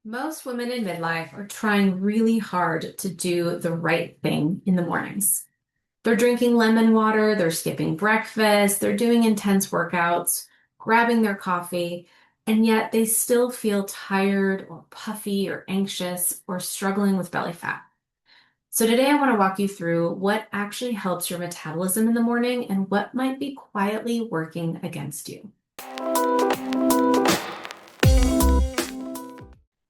Most women in midlife are trying really hard to do the right thing in the mornings. They're drinking lemon water, they're skipping breakfast, they're doing intense workouts, grabbing their coffee, and yet they still feel tired or puffy or anxious or struggling with belly fat. So today I want to walk you through what actually helps your metabolism in the morning and what might be quietly working against you.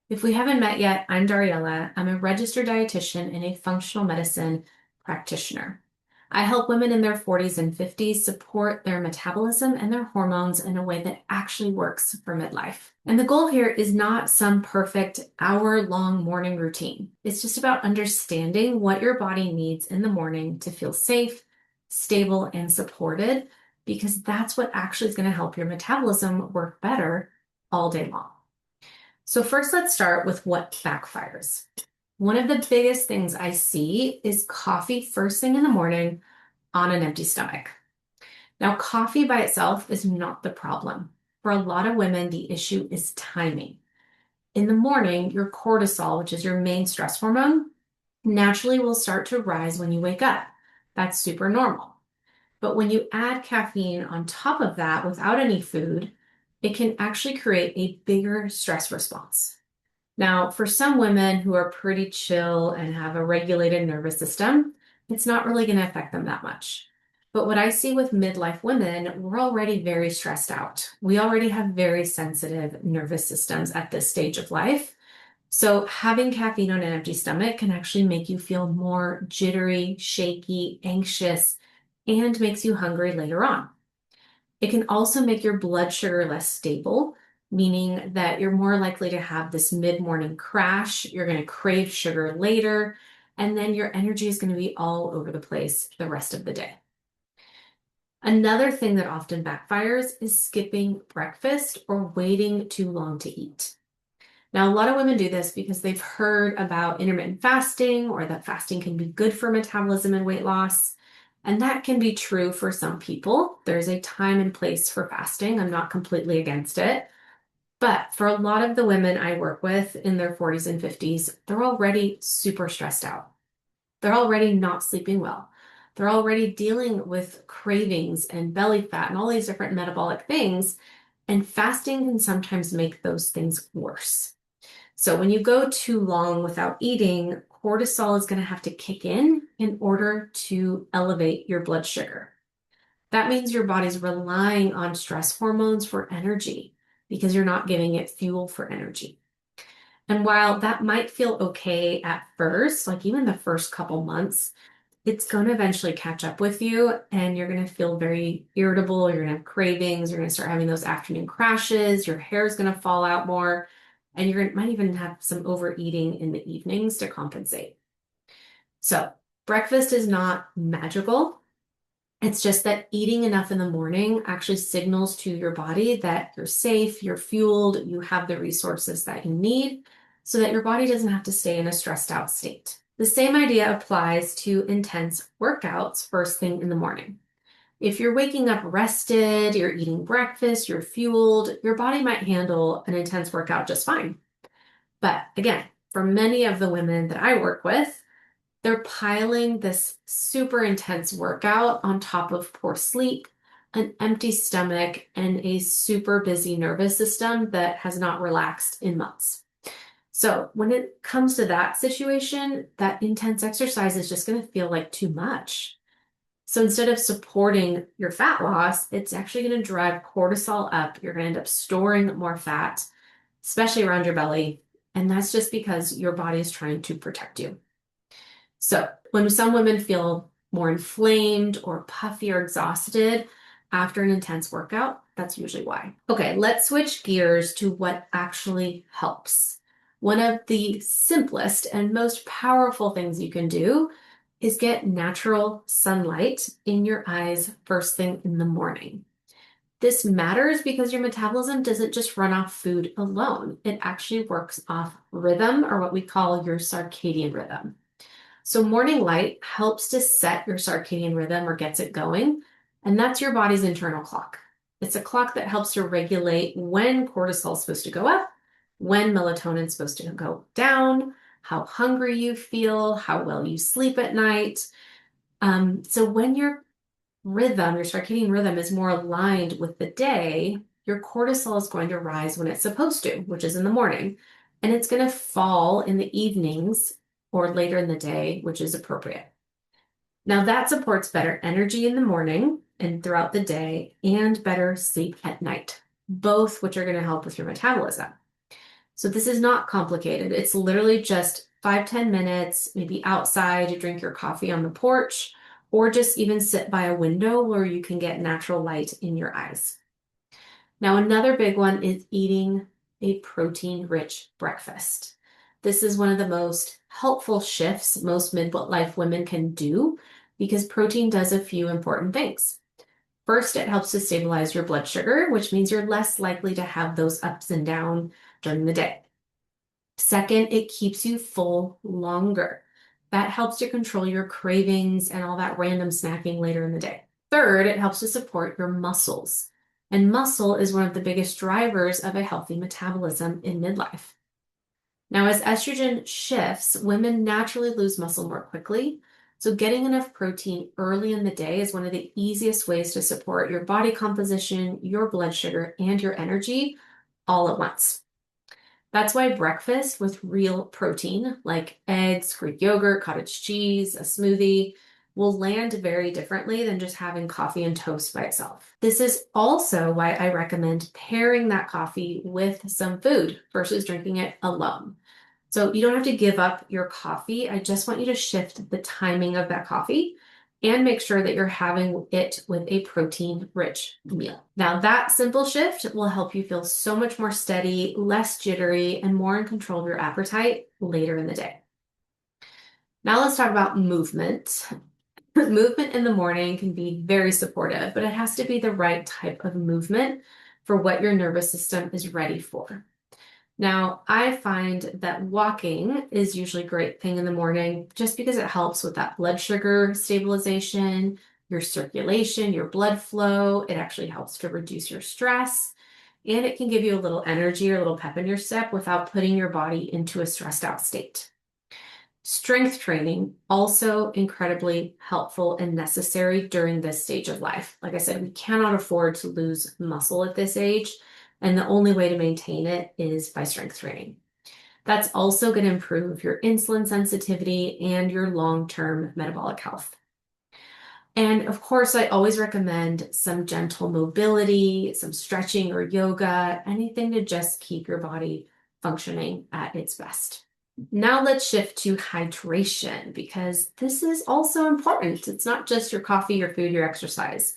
If we haven't met yet, I'm Dariella. I'm a registered dietitian and a functional medicine practitioner. I help women in their 40s and 50s support their metabolism and their hormones in a way that actually works for midlife. And the goal here is not some perfect hour-long morning routine. It's just about understanding what your body needs in the morning to feel safe, stable, and supported, because that's what actually is going to help your metabolism work better all day long. So first, let's start with what backfires. One of the biggest things I see is coffee first thing in the morning on an empty stomach. Now, coffee by itself is not the problem. For a lot of women, the issue is timing. In the morning, your cortisol, which is your main stress hormone, naturally will start to rise when you wake up. That's super normal. But when you add caffeine on top of that without any food, it can actually create a bigger stress response. Now, for some women who are pretty chill and have a regulated nervous system, it's not really going to affect them that much. But what I see with midlife women, we're already very stressed out. We already have very sensitive nervous systems at this stage of life. So having caffeine on an empty stomach can actually make you feel more jittery, shaky, anxious, and makes you hungry later on. It can also make your blood sugar less stable, meaning that you're more likely to have this mid-morning crash. You're going to crave sugar later, and then your energy is going to be all over the place the rest of the day. Another thing that often backfires is skipping breakfast or waiting too long to eat. Now, a lot of women do this because they've heard about intermittent fasting or that fasting can be good for metabolism and weight loss. And that can be true for some people. There's a time and place for fasting. I'm not completely against it. But for a lot of the women I work with in their 40s and 50s, they're already super stressed out. They're already not sleeping well. They're already dealing with cravings and belly fat and all these different metabolic things. And fasting can sometimes make those things worse. So when you go too long without eating, cortisol is going to have to kick in order to elevate your blood sugar. That means your body's relying on stress hormones for energy because you're not giving it fuel for energy. And while that might feel okay at first, like even the first couple months, it's going to eventually catch up with you and you're going to feel very irritable. You're going to have cravings. You're going to start having those afternoon crashes. Your hair is going to fall out more. And might even have some overeating in the evenings to compensate. So breakfast is not magical. It's just that eating enough in the morning actually signals to your body that you're safe, you're fueled, you have the resources that you need so that your body doesn't have to stay in a stressed out state. The same idea applies to intense workouts first thing in the morning. If you're waking up rested, you're eating breakfast, you're fueled, your body might handle an intense workout just fine. But again, for many of the women that I work with, they're piling this super intense workout on top of poor sleep, an empty stomach, and a super busy nervous system that has not relaxed in months. So when it comes to that situation, that intense exercise is just going to feel like too much. So instead of supporting your fat loss, it's actually going to drive cortisol up. You're going to end up storing more fat, especially around your belly. And that's just because your body is trying to protect you. So when some women feel more inflamed or puffy or exhausted after an intense workout, that's usually why. Okay, let's switch gears to what actually helps. One of the simplest and most powerful things you can do is get natural sunlight in your eyes first thing in the morning. This matters because your metabolism doesn't just run off food alone. It actually works off rhythm, or what we call your circadian rhythm. So morning light helps to set your circadian rhythm or gets it going, and that's your body's internal clock. It's a clock that helps to regulate when cortisol is supposed to go up, when melatonin is supposed to go down, how hungry you feel, how well you sleep at night. So when your circadian rhythm is more aligned with the day, your cortisol is going to rise when it's supposed to, which is in the morning, and it's going to fall in the evenings or later in the day, which is appropriate. Now that supports better energy in the morning and throughout the day and better sleep at night, both which are going to help with your metabolism. So this is not complicated. It's literally just 5-10 minutes, maybe outside, you drink your coffee on the porch, or just even sit by a window where you can get natural light in your eyes. Now, another big one is eating a protein-rich breakfast. This is one of the most helpful shifts most midlife women can do because protein does a few important things. First, it helps to stabilize your blood sugar, which means you're less likely to have those ups and downs during the day. Second, it keeps you full longer. That helps to control your cravings and all that random snacking later in the day. Third, it helps to support your muscles. And muscle is one of the biggest drivers of a healthy metabolism in midlife. Now, as estrogen shifts, women naturally lose muscle more quickly. So getting enough protein early in the day is one of the easiest ways to support your body composition, your blood sugar, and your energy all at once. That's why breakfast with real protein, like eggs, Greek yogurt, cottage cheese, a smoothie, will land very differently than just having coffee and toast by itself. This is also why I recommend pairing that coffee with some food versus drinking it alone. So you don't have to give up your coffee. I just want you to shift the timing of that coffee and make sure that you're having it with a protein-rich meal. Now, that simple shift will help you feel so much more steady, less jittery, and more in control of your appetite later in the day. Now let's talk about movement. Movement in the morning can be very supportive, but it has to be the right type of movement for what your nervous system is ready for. Now, I find that walking is usually a great thing in the morning just because it helps with that blood sugar stabilization, your circulation, your blood flow. It actually helps to reduce your stress, and it can give you a little energy or a little pep in your step without putting your body into a stressed out state. Strength training, also incredibly helpful and necessary during this stage of life. Like I said, we cannot afford to lose muscle at this age, and the only way to maintain it is by strength training. That's also going to improve your insulin sensitivity and your long-term metabolic health. And of course, I always recommend some gentle mobility, some stretching or yoga, anything to just keep your body functioning at its best. Now let's shift to hydration because this is also important. It's not just your coffee, your food, your exercise.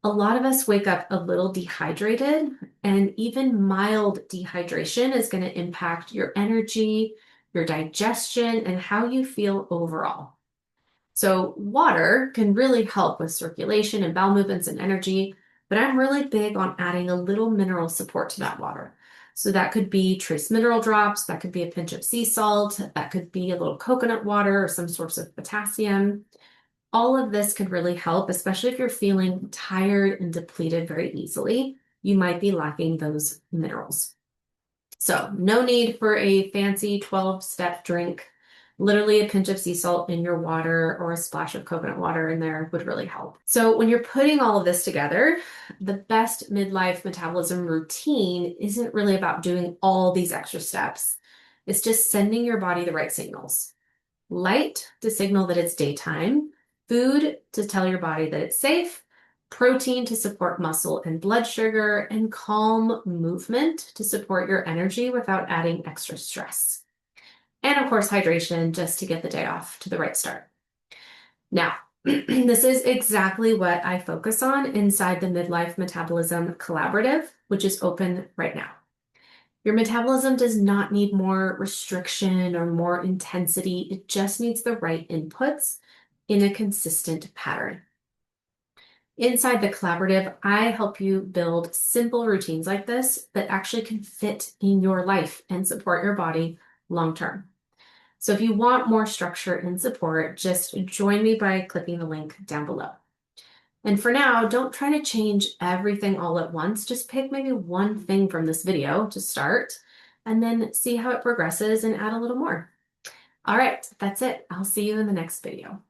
A lot of us wake up a little dehydrated, and even mild dehydration is going to impact your energy, your digestion, and how you feel overall. So water can really help with circulation and bowel movements and energy, but I'm really big on adding a little mineral support to that water. So that could be trace mineral drops, that could be a pinch of sea salt, that could be a little coconut water or some source of potassium. All of this could really help, especially if you're feeling tired and depleted very easily. You might be lacking those minerals. So no need for a fancy 12-step drink. Literally a pinch of sea salt in your water or a splash of coconut water in there would really help. So when you're putting all of this together, the best midlife metabolism routine isn't really about doing all these extra steps. It's just sending your body the right signals. Light to signal that it's daytime, food to tell your body that it's safe, protein to support muscle and blood sugar, and calm movement to support your energy without adding extra stress. And of course, hydration just to get the day off to the right start. Now, this is exactly what I focus on inside the Midlife Metabolism Collaborative, which is open right now. Your metabolism does not need more restriction or more intensity. It just needs the right inputs in a consistent pattern. Inside the collaborative, I help you build simple routines like this that actually can fit in your life and support your body long term. So if you want more structure and support, just join me by clicking the link down below. And for now, don't try to change everything all at once. Just pick maybe one thing from this video to start and then see how it progresses and add a little more. All right, that's it. I'll see you in the next video.